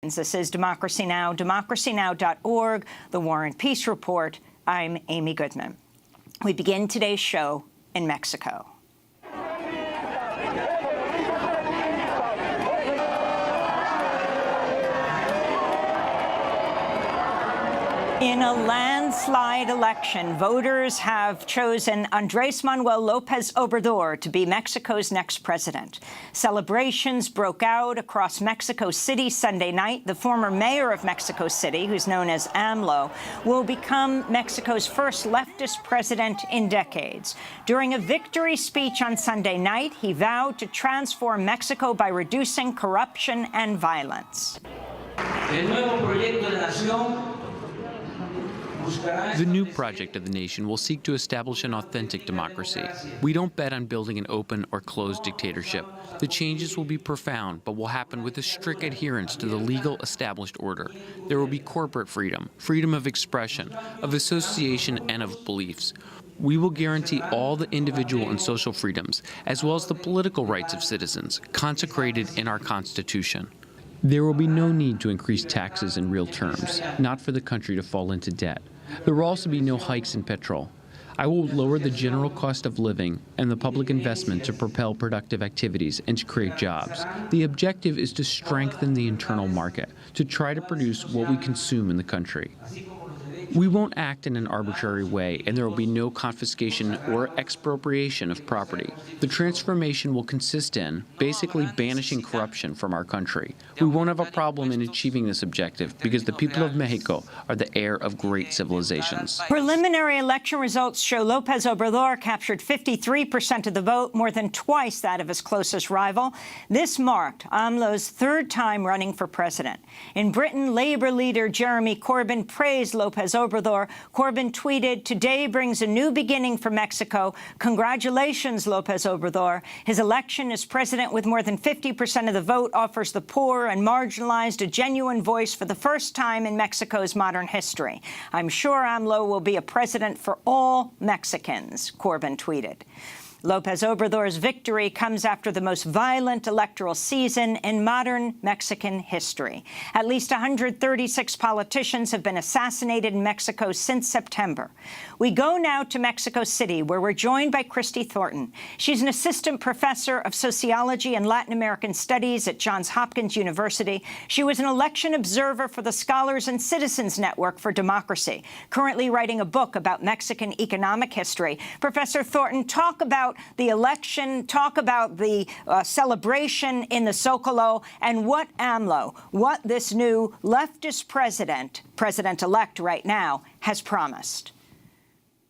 This is Democracy Now!, democracynow.org, The War and Peace Report. I'm Amy Goodman. We begin today's show in Mexico. In a landslide election, voters have chosen Andrés Manuel López Obrador to be Mexico's next president. Celebrations broke out across Mexico City Sunday night. The former mayor of Mexico City, who's known as AMLO, will become Mexico's first leftist president in decades. During a victory speech on Sunday night, he vowed to transform Mexico by reducing corruption and violence. The new project of the nation will seek to establish an authentic democracy. We don't bet on building an open or closed dictatorship. The changes will be profound, but will happen with a strict adherence to the legal established order. There will be corporate freedom, freedom of expression, of association, and of beliefs. We will guarantee all the individual and social freedoms, as well as the political rights of citizens, consecrated in our Constitution. There will be no need to increase taxes in real terms, not for the country to fall into debt. There will also be no hikes in petrol. I will lower the general cost of living and the public investment to propel productive activities and to create jobs. The objective is to strengthen the internal market, to try to produce what we consume in the country. We won't act in an arbitrary way, and there will be no confiscation or expropriation of property. The transformation will consist in basically banishing corruption from our country. We won't have a problem in achieving this objective because the people of Mexico are the heir of great civilizations. Preliminary election results show López Obrador captured 53% of the vote, more than twice that of his closest rival. This marked AMLO's third time running for president. In Britain, Labour leader Jeremy Corbyn praised López Obrador. Corbyn tweeted, "Today brings a new beginning for Mexico. Congratulations, López Obrador. His election as president with more than 50% of the vote offers the poor and marginalized a genuine voice for the first time in Mexico's modern history. I'm sure AMLO will be a president for all Mexicans," Corbyn tweeted. López Obrador's victory comes after the most violent electoral season in modern Mexican history. At least 136 politicians have been assassinated in Mexico since September. We go now to Mexico City, where we're joined by Christy Thornton. She's an assistant professor of sociology and Latin American studies at Johns Hopkins University. She was an election observer for the Scholars and Citizens Network for Democracy, currently writing a book about Mexican economic history. Professor Thornton, talk about the election, talk about the celebration in the Zócalo, and what AMLO, what this new leftist president-elect right now, has promised.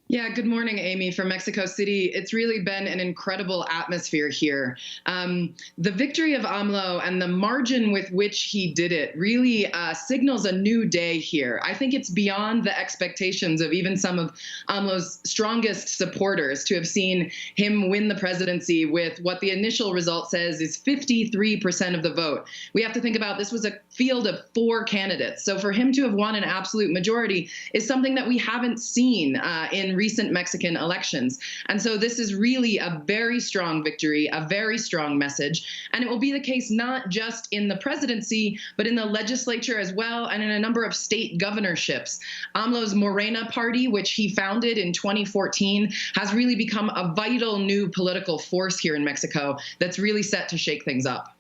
Yeah, good morning, Amy, from Mexico City. It's really been an incredible atmosphere here. The victory of AMLO and the margin with which he did it really signals a new day here. I think it's beyond the expectations of even some of AMLO's strongest supporters to have seen him win the presidency with what the initial result says is 53% of the vote. We have to think about this was a field of 4 candidates. So for him to have won an absolute majority is something that we haven't seen in recent Mexican elections. And so this is really a very strong victory, a very strong message. And it will be the case not just in the presidency, but in the legislature as well, and in a number of state governorships. AMLO's Morena party, which he founded in 2014, has really become a vital new political force here in Mexico that's really set to shake things up.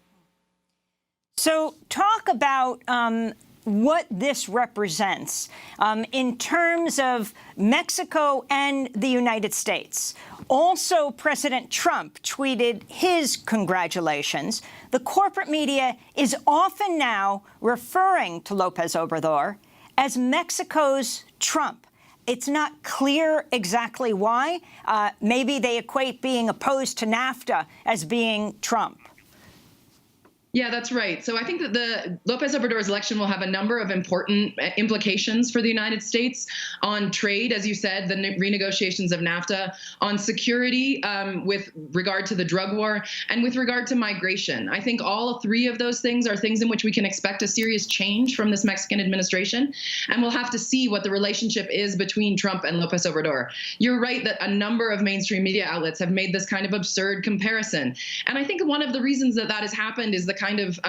So talk about what this represents in terms of Mexico and the United States. Also, President Trump tweeted his congratulations. The corporate media is often now referring to López Obrador as Mexico's Trump. It's not clear exactly why. Maybe they equate being opposed to NAFTA as being Trump. Yeah, that's right. So I think that the López Obrador's election will have a number of important implications for the United States on trade, as you said, the renegotiations of NAFTA, on security with regard to the drug war, and with regard to migration. I think all 3 of those things are things in which we can expect a serious change from this Mexican administration, and we'll have to see what the relationship is between Trump and López Obrador. You're right that a number of mainstream media outlets have made this kind of absurd comparison. And I think one of the reasons that that has happened is the kind kind of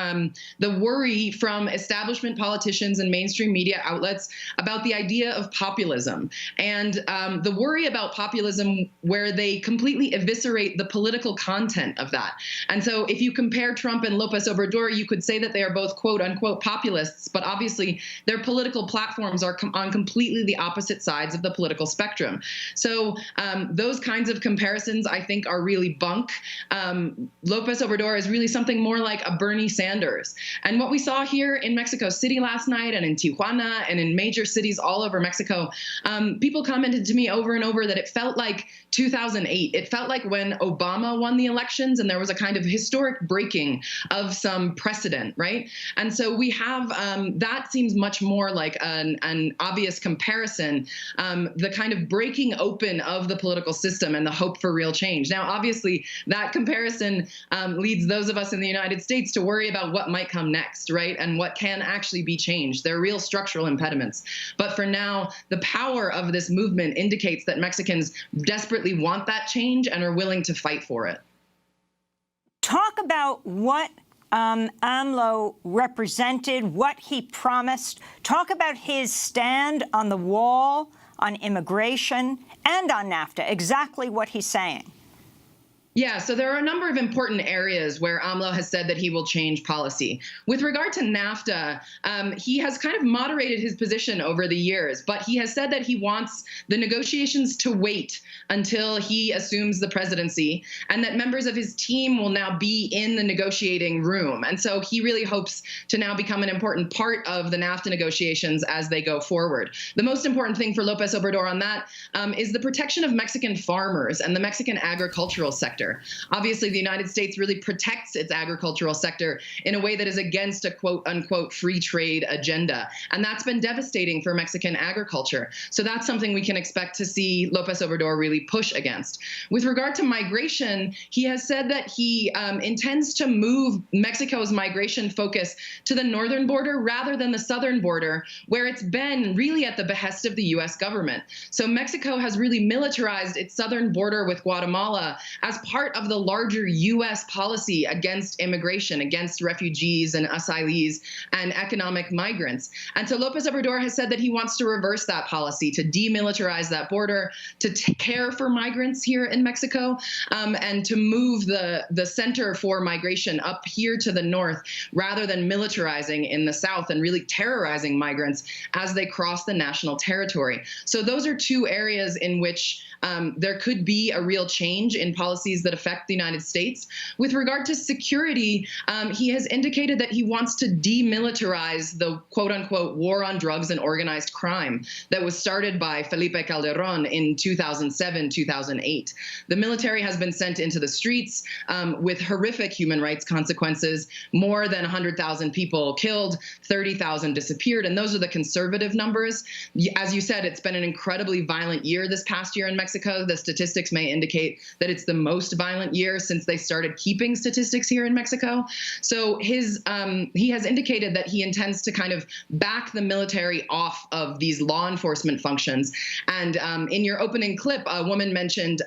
the worry from establishment politicians and mainstream media outlets about the idea of populism, and the worry about populism where they completely eviscerate the political content of that. And so if you compare Trump and López Obrador, you could say that they are both quote unquote populists, but obviously their political platforms are on completely the opposite sides of the political spectrum. So those kinds of comparisons, I think, are really bunk. López Obrador is really something more like a Bernie Sanders. And what we saw here in Mexico City last night and in Tijuana and in major cities all over Mexico, people commented to me over and over that it felt like 2008. It felt like when Obama won the elections and there was a kind of historic breaking of some precedent, right? And so we have, that seems much more like an obvious comparison, the kind of breaking open of the political system and the hope for real change. Now, obviously, that comparison leads those of us in the United States to worry about what might come next, right? And what can actually be changed. There are real structural impediments. But for now, the power of this movement indicates that Mexicans desperately want that change and are willing to fight for it. Talk about what AMLO represented, what he promised. Talk about his stand on the wall, on immigration, and on NAFTA, exactly what he's saying. Yeah, so there are a number of important areas where AMLO has said that he will change policy. With regard to NAFTA, he has kind of moderated his position over the years, but he has said that he wants the negotiations to wait until he assumes the presidency, and that members of his team will now be in the negotiating room. And so he really hopes to now become an important part of the NAFTA negotiations as they go forward. The most important thing for López Obrador on that is the protection of Mexican farmers and the Mexican agricultural sector. Obviously, the United States really protects its agricultural sector in a way that is against a quote-unquote free trade agenda. And that's been devastating for Mexican agriculture. So that's something we can expect to see López Obrador really push against. With regard to migration, he has said that he intends to move Mexico's migration focus to the northern border rather than the southern border, where it's been really at the behest of the U.S. government. So Mexico has really militarized its southern border with Guatemala as part of the larger U.S. policy against immigration, against refugees and asylees and economic migrants. And so López Obrador has said that he wants to reverse that policy, to demilitarize that border, to care for migrants here in Mexico, and to move the center for migration up here to the north, rather than militarizing in the south and really terrorizing migrants as they cross the national territory. So those are two areas in which there could be a real change in policies that affect the United States. With regard to security, he has indicated that he wants to demilitarize the quote-unquote war on drugs and organized crime that was started by Felipe Calderón in 2007, 2008. The military has been sent into the streets with horrific human rights consequences, more than 100,000 people killed, 30,000 disappeared, and those are the conservative numbers. As you said, it's been an incredibly violent year this past year in Mexico. The statistics may indicate that it's the most violent year since they started keeping statistics here in Mexico. So he has indicated that he intends to kind of back the military off of these law enforcement functions. And in your opening clip, a woman mentioned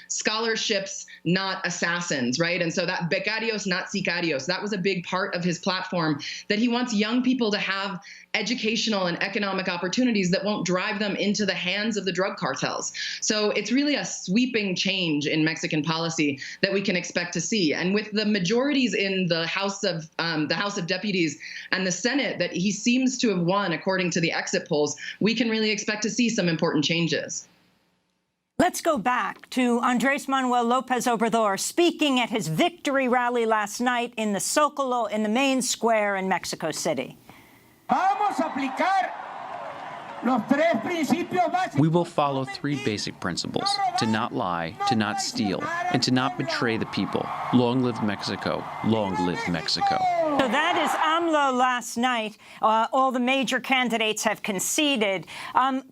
scholarships, not assassins, right? And so that becarios, not sicarios, that was a big part of his platform, that he wants young people to have educational and economic opportunities that won't drive them into the hands of the drug cartels. So it's really a sweeping change in Mexican policy that we can expect to see. And with the majorities in the House of Deputies and the Senate that he seems to have won, according to the exit polls, we can really expect to see some important changes. Let's go back to Andrés Manuel López Obrador speaking at his victory rally last night in the Zócalo, in the main square in Mexico City. We will follow three basic principles: to not lie, to not steal, and to not betray the people. Long live Mexico. Long live Mexico. So that is AMLO last night. All the major candidates have conceded.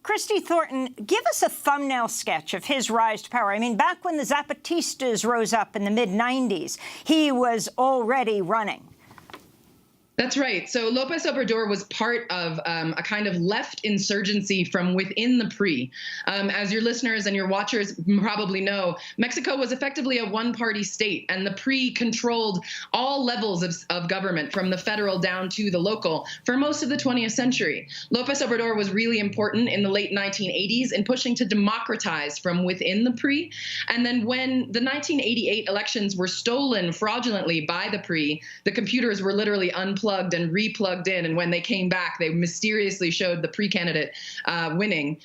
Christy Thornton, give us a thumbnail sketch of his rise to power. I mean, back when the Zapatistas rose up in the mid-90s, he was already running. That's right. So Lopez Obrador was part of a kind of left insurgency from within the PRI. As your listeners and your watchers probably know, Mexico was effectively a one-party state, and the PRI controlled all levels of government, from the federal down to the local, for most of the 20th century. Lopez Obrador was really important in the late 1980s in pushing to democratize from within the PRI. And then when the 1988 elections were stolen fraudulently by the PRI, the computers were literally unplugged and replugged in, and when they came back, they mysteriously showed the pre-candidate winning.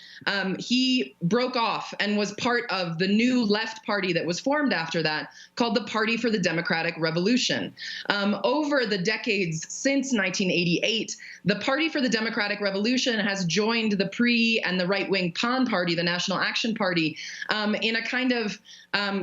He broke off and was part of the new left party that was formed after that, called the Party for the Democratic Revolution. Over the decades since 1988, the Party for the Democratic Revolution has joined the PRI and the right-wing PAN party, the National Action Party, in a kind of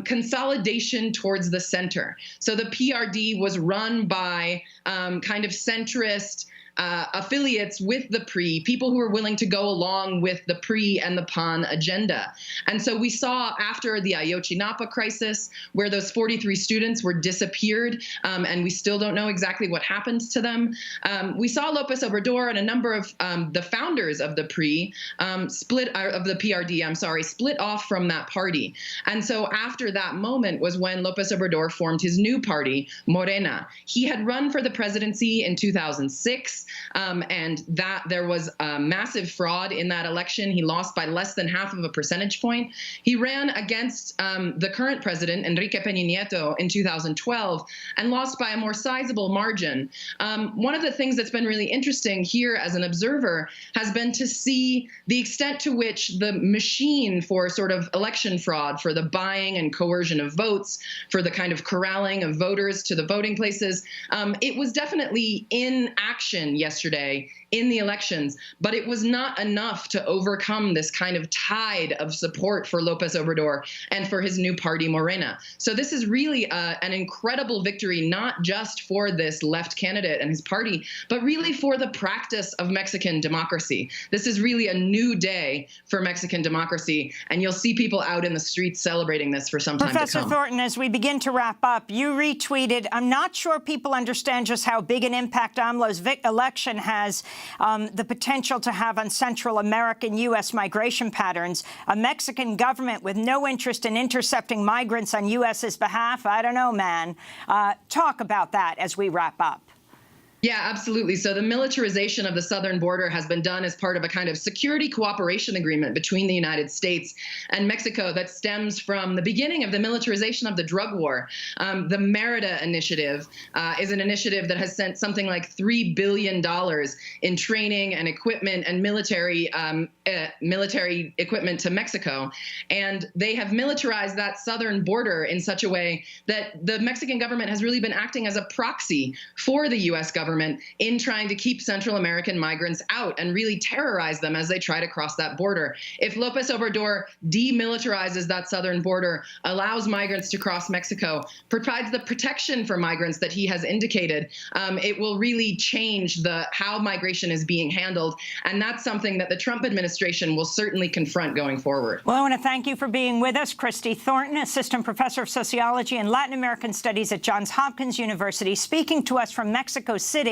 consolidation towards the center. So the PRD was run by kind of centrist affiliates with the PRI, people who were willing to go along with the PRI and the PAN agenda. And so we saw after the Ayotzinapa crisis, where those 43 students were disappeared, and we still don't know exactly what happened to them. We saw Lopez Obrador and a number of the founders of the PRI, of the PRD, split off from that party. And so after that moment was when Lopez Obrador formed his new party, Morena. He had run for the presidency in 2006. And that there was massive fraud in that election. He lost by less than half of a percentage point. He ran against the current president, Enrique Peña Nieto, in 2012 and lost by a more sizable margin. One of the things that's been really interesting here as an observer has been to see the extent to which the machine for sort of election fraud, for the buying and coercion of votes, for the kind of corralling of voters to the voting places, it was definitely in action yesterday in the elections, but it was not enough to overcome this kind of tide of support for Lopez Obrador and for his new party, Morena. So this is really an incredible victory, not just for this left candidate and his party, but really for the practice of Mexican democracy. This is really a new day for Mexican democracy, and you'll see people out in the streets celebrating this for some time to come. Professor Thornton, as we begin to wrap up, you retweeted, I'm not sure people understand just how big an impact AMLO's election has the potential to have on Central American U.S. migration patterns. A Mexican government with no interest in intercepting migrants on U.S.'s behalf? I don't know, man. Talk about that as we wrap up. Yeah, absolutely. So the militarization of the southern border has been done as part of a kind of security cooperation agreement between the United States and Mexico that stems from the beginning of the militarization of the drug war. The Merida Initiative is an initiative that has sent something like $3 billion in training and equipment and military equipment to Mexico. And they have militarized that southern border in such a way that the Mexican government has really been acting as a proxy for the U.S. government in trying to keep Central American migrants out and really terrorize them as they try to cross that border. If Lopez Obrador demilitarizes that southern border, allows migrants to cross Mexico, provides the protection for migrants that he has indicated, it will really change how migration is being handled. And that's something that the Trump administration will certainly confront going forward. Well, I want to thank you for being with us. Christy Thornton, Assistant Professor of Sociology and Latin American Studies at Johns Hopkins University, speaking to us from Mexico City.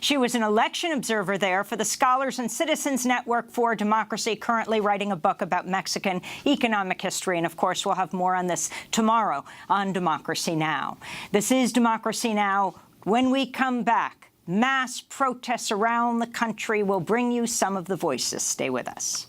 She was an election observer there for the Scholars and Citizens Network for Democracy, currently writing a book about Mexican economic history. And, of course, we'll have more on this tomorrow on Democracy Now! This is Democracy Now! When we come back, mass protests around the country will bring you some of the voices. Stay with us.